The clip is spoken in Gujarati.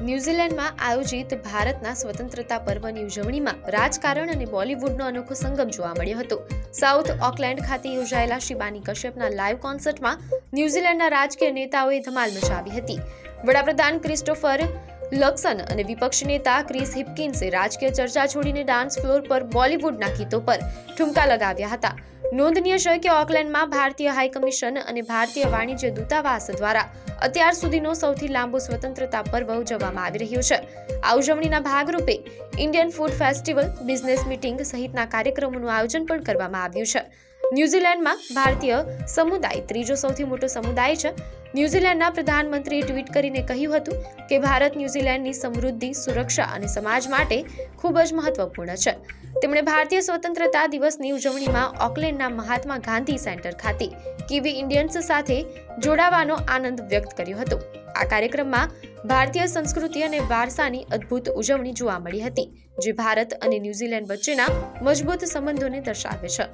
ન્યૂઝીલેન્ડમાં આયોજિત ભારતના સ્વતંત્રતા પર્વની ઉજવણીમાં રાજકારણ અને બોલિવૂડનો અનોખો સંગમ જોવા મળ્યો હતો. સાઉથ ઓકલેન્ડ ખાતે યોજાયેલા શિબાની કશ્યપના લાઈવ કોન્સર્ટમાં ન્યૂઝીલેન્ડના રાજકીય નેતાઓએ ધમાલ મચાવી હતી. વડાપ્રધાન ક્રિસ્ટોફર લક્સન અને વિપક્ષ નેતા ક્રિસ હિપકિન્સે રાજકીય ચર્ચા છોડીને ડાન્સ ફ્લોર પર બોલિવૂડના ગીતો પર ઠુમકા લગાવ્યા હતા. નોંધનીય છે કે ઓકલેન્ડમાં ભારતીય હાઈ કમિશન અને ભારતીય વાણિજ્ય દૂતાવાસ દ્વારા અત્યાર સુધીનો સૌથી લાંબો સ્વતંત્રતા પર્વ ઉજવવામાં આવી રહ્યો છે. આ ઉજવણીના ભાગરૂપે Indian food festival, business meeting સહિતના કાર્યક્રમોનું આયોજન પણ કરવામાં આવ્યું છે. ન્યૂઝીલેન્ડમાં ભારતીય સમુદાય ત્રીજો સૌથી મોટો સમુદાય છે. ન્યૂઝીલેન્ડના પ્રધાનમંત્રીએ ટ્વીટ કરીને કહ્યું હતું કે ભારત ન્યૂઝીલેન્ડની સમૃદ્ધિ, સુરક્ષા અને સમાજ માટે ખૂબ જ મહત્વપૂર્ણ છે. તેમણે ભારતીય સ્વતંત્રતા દિવસની ઉજવણીમાં ઓકલેન્ડના મહાત્મા ગાંધી સેન્ટર ખાતે કિવી ઇન્ડિયન્સ સાથે જોડાવાનો આનંદ વ્યક્ત કર્યો હતો. આ કાર્યક્રમમાં ભારતીય સંસ્કૃતિ અને વારસાની અદ્ભુત ઉજવણી જોવા મળી હતી, જે ભારત અને ન્યૂઝીલેન્ડ વચ્ચેના મજબૂત સંબંધોને દર્શાવે છે.